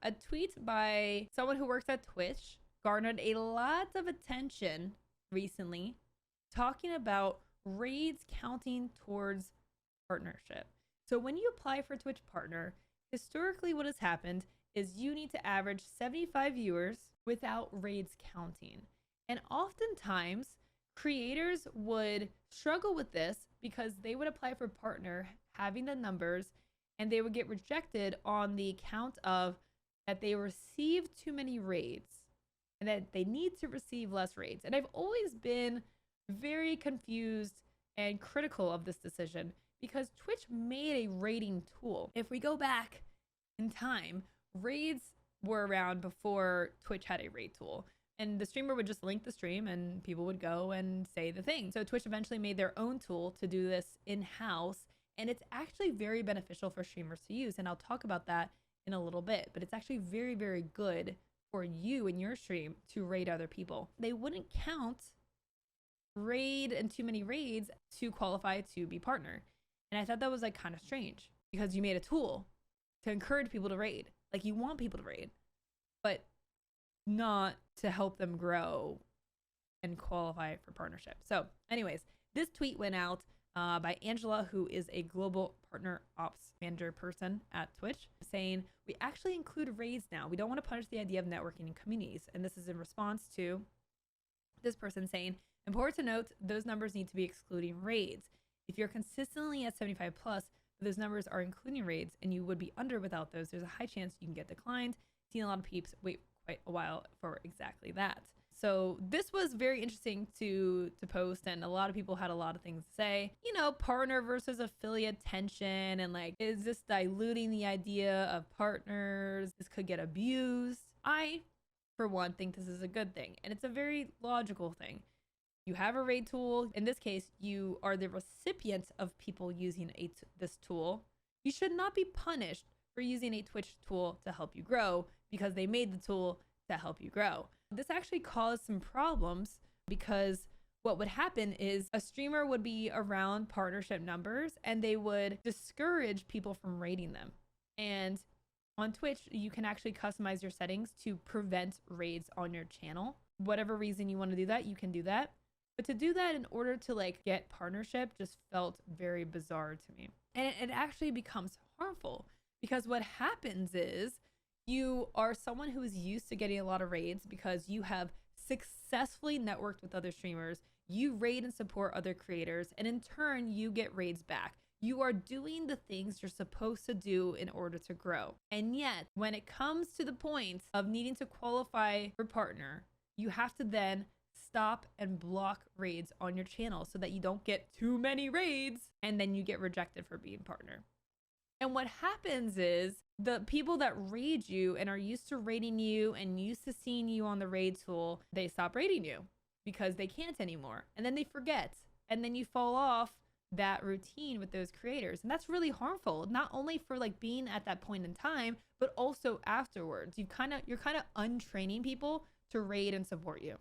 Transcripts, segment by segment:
a tweet by someone who works at Twitch garnered a lot of attention recently, talking about raids counting towards partnership. So when you apply for Twitch Partner, historically what has happened is you need to average 75 viewers without raids counting. And oftentimes, creators would struggle with this because they would apply for partner having the numbers and they would get rejected on the account of that they received too many raids and that they need to receive less raids. And I've always been very confused and critical of this decision because Twitch made a rating tool. If we go back in time, raids were around before Twitch had a raid tool. And the streamer would just link the stream and people would go and say the thing. So Twitch eventually made their own tool to do this in-house. And it's actually very beneficial for streamers to use. And I'll talk about that in a little bit. But it's actually very, very good for you in your stream to raid other people. They wouldn't count raid and too many raids to qualify to be partner. And I thought that was like kind of strange because you made a tool to encourage people to raid. Like you want people to raid, but not to help them grow and qualify for partnership. So anyways, this tweet went out by Angela, who is a global partner ops manager person at Twitch, saying, we actually include raids now. We don't want to punish the idea of networking in communities. And this is in response to this person saying, important to note, those numbers need to be excluding raids. If you're consistently at 75 plus, those numbers are including raids and you would be under without those, there's a high chance you can get declined. Seen a lot of peeps wait quite a while for exactly that. So this was very interesting to post, and a lot of people had a lot of things to say. You know, partner versus affiliate tension, and like, is this diluting the idea of partners? This could get abused. I, for one, think this is a good thing, and it's a very logical thing. You have a raid tool. In this case, you are the recipient of people using this tool. You should not be punished for using a Twitch tool to help you grow because they made the tool to help you grow. This actually caused some problems because what would happen is a streamer would be around partnership numbers and they would discourage people from raiding them. And on Twitch, you can actually customize your settings to prevent raids on your channel. Whatever reason you want to do that, you can do that. But to do that in order to like get partnership just felt very bizarre to me. And it actually becomes harmful because what happens is you are someone who is used to getting a lot of raids because you have successfully networked with other streamers. You raid and support other creators, and in turn, you get raids back. You are doing the things you're supposed to do in order to grow. And yet, when it comes to the point of needing to qualify for partner, you have to then stop and block raids on your channel so that you don't get too many raids and then you get rejected for being partner. And what happens is the people that raid you and are used to raiding you and used to seeing you on the raid tool, they stop raiding you because they can't anymore. And then they forget. And then you fall off that routine with those creators. And that's really harmful, not only for like being at that point in time, but also afterwards. You're kind of untraining people to raid and support you,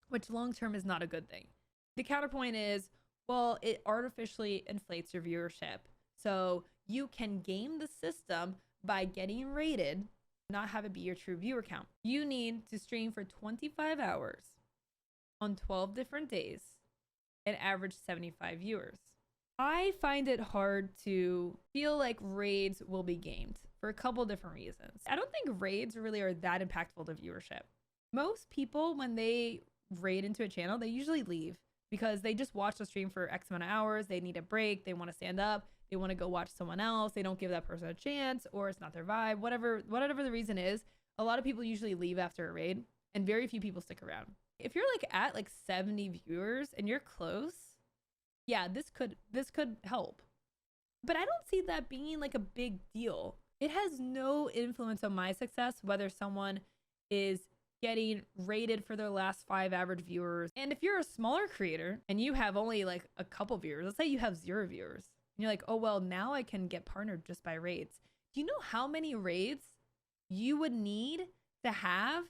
which long-term is not a good thing. The counterpoint is, well, it artificially inflates your viewership. So you can game the system by getting rated, not have it be your true viewer count. You need to stream for 25 hours on 12 different days and average 75 viewers. I find it hard to feel like raids will be gamed for a couple different reasons. I don't think raids really are that impactful to viewership. Most people, when they raid into a channel, they usually leave because they just watch the stream for X amount of hours. They need a break. They want to stand up. They want to go watch someone else. They don't give that person a chance, or it's not their vibe, whatever the reason is. A lot of people usually leave after a raid and very few people stick around. If you're like at like 70 viewers and you're close, yeah, this could help. But I don't see that being like a big deal. It has no influence on my success, whether someone is getting rated for their last 5 average viewers. And if you're a smaller creator and you have only like a couple viewers, let's say you have 0 viewers, and you're like, oh, well, now I can get partnered just by raids. Do you know how many raids you would need to have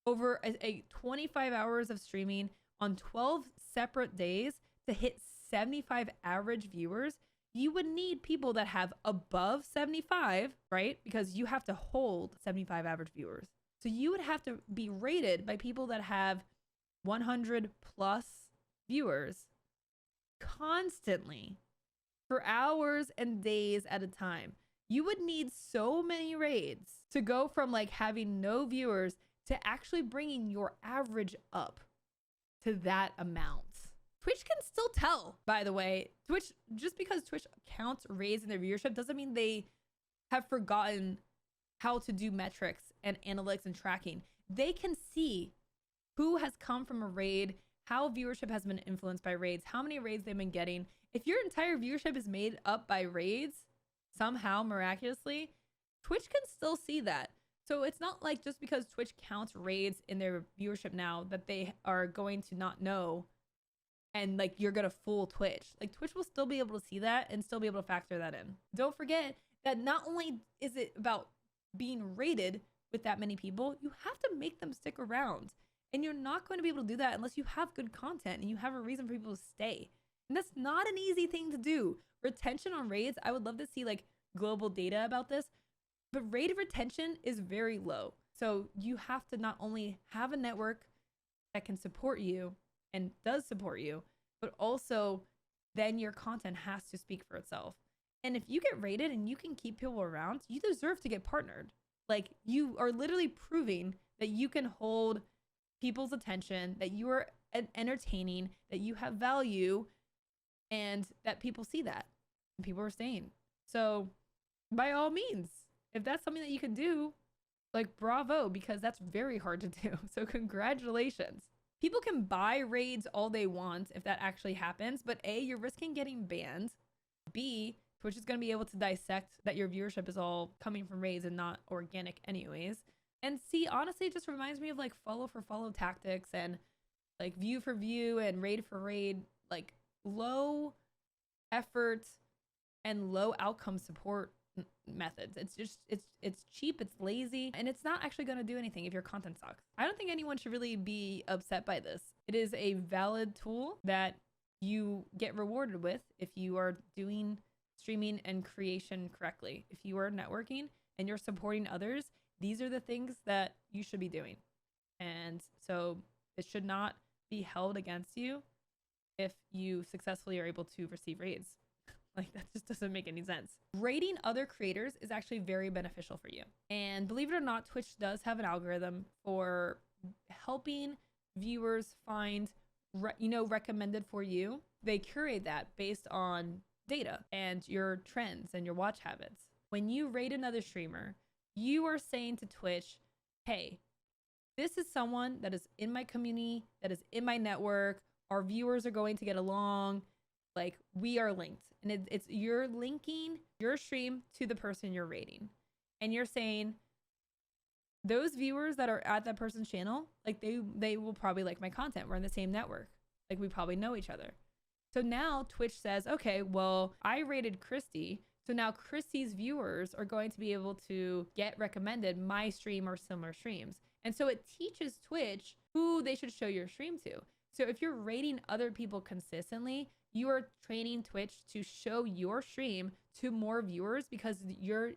over a 25 hours of streaming on 12 separate days to hit 75 average viewers? you would need people that have above 75, right? Because you have to hold 75 average viewers. So you would have to be rated by people that have 100 plus viewers constantly for hours and days at a time. You would need so many raids to go from like having no viewers to actually bringing your average up to that amount. Twitch can still tell, by the way. Twitch, just because Twitch counts raids in their viewership doesn't mean they have forgotten how to do metrics and analytics and tracking. They can see who has come from a raid, how viewership has been influenced by raids, how many raids they've been getting. If your entire viewership is made up by raids, somehow miraculously, Twitch can still see that. So it's not like just because Twitch counts raids in their viewership now that they are going to not know and like you're gonna fool Twitch. Like Twitch will still be able to see that and still be able to factor that in. Don't forget that not only is it about being rated with that many people, you have to make them stick around. And you're not going to be able to do that unless you have good content and you have a reason for people to stay. And that's not an easy thing to do. Retention on raids, I would love to see like global data about this, but raid retention is very low. So you have to not only have a network that can support you and does support you, but also then your content has to speak for itself. And if you get rated and you can keep people around, you deserve to get partnered. Like you are literally proving that you can hold people's attention, that you are entertaining, that you have value, and that people see that and people are staying. So by all means, if that's something that you can do, like bravo, because that's very hard to do. So congratulations. People can buy raids all they want if that actually happens, but A, you're risking getting banned. B, Twitch is going to be able to dissect that your viewership is all coming from raids and not organic anyways. And C, honestly, it just reminds me of like follow for follow tactics and like view for view and raid for raid, like low effort and low outcome support methods. It's just, it's cheap, it's lazy, and it's not actually going to do anything if your content sucks. I don't think anyone should really be upset by this. It is a valid tool that you get rewarded with if you are doing streaming and creation correctly. If you are networking and you're supporting others, these are the things that you should be doing. And so it should not be held against you if you successfully are able to receive raids. Like that just doesn't make any sense. Rating other creators is actually very beneficial for you. And believe it or not, Twitch does have an algorithm for helping viewers find, recommended for you. They curate that based on data and your trends and your watch habits. When you rate another streamer, you are saying to Twitch, hey, this is someone that is in my community, that is in my network. Our viewers are going to get along. Like we are linked. And it's you're linking your stream to the person you're rating. And you're saying those viewers that are at that person's channel, like they will probably like my content. We're in the same network. Like we probably know each other. So now Twitch says, okay, well, I rated Christy. So now Christy's viewers are going to be able to get recommended my stream or similar streams. And so it teaches Twitch who they should show your stream to. So if you're rating other people consistently, you are training Twitch to show your stream to more viewers because you're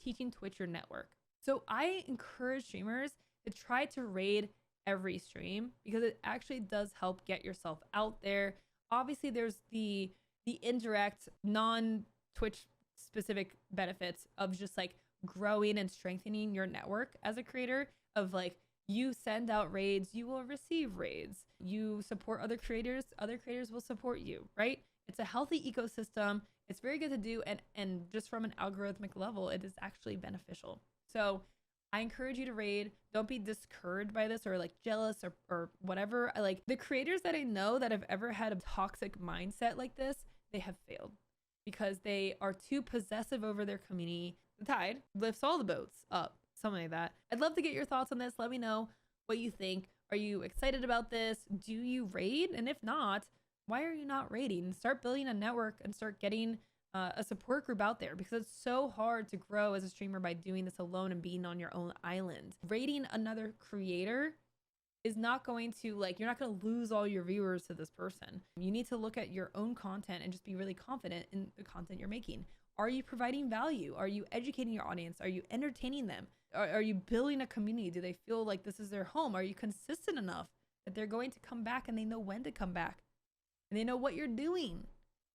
teaching Twitch your network. So I encourage streamers to try to raid every stream because it actually does help get yourself out there. Obviously, there's the indirect non-Twitch specific benefits of just like growing and strengthening your network as a creator of like you send out raids, you will receive raids. You support other creators will support you, right? It's a healthy ecosystem. It's very good to do. And just from an algorithmic level, it is actually beneficial. So I encourage you to raid. Don't be discouraged by this or like jealous or whatever. I like the creators that I know that have ever had a toxic mindset like this, they have failed because they are too possessive over their community. The tide lifts all the boats up. Something like that. I'd love to get your thoughts on this. Let me know what you think. Are you excited about this? Do you raid? And if not, why are you not raiding? Start building a network and start getting a support group out there because it's so hard to grow as a streamer by doing this alone and being on your own island. Raiding another creator is not going to, like, you're not going to lose all your viewers to this person. You need to look at your own content and just be really confident in the content you're making. Are you providing value? Are you educating your audience? Are you entertaining them? Are you building a community? Do they feel like this is their home? Are you consistent enough that they're going to come back and they know when to come back and they know what you're doing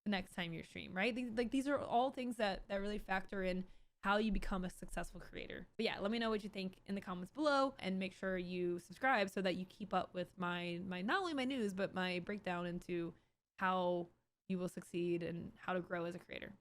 the next time you stream, right? These are all things that really factor in how you become a successful creator. But yeah, let me know what you think in the comments below, and make sure you subscribe so that you keep up with my not only my news, but my breakdown into how you will succeed and how to grow as a creator.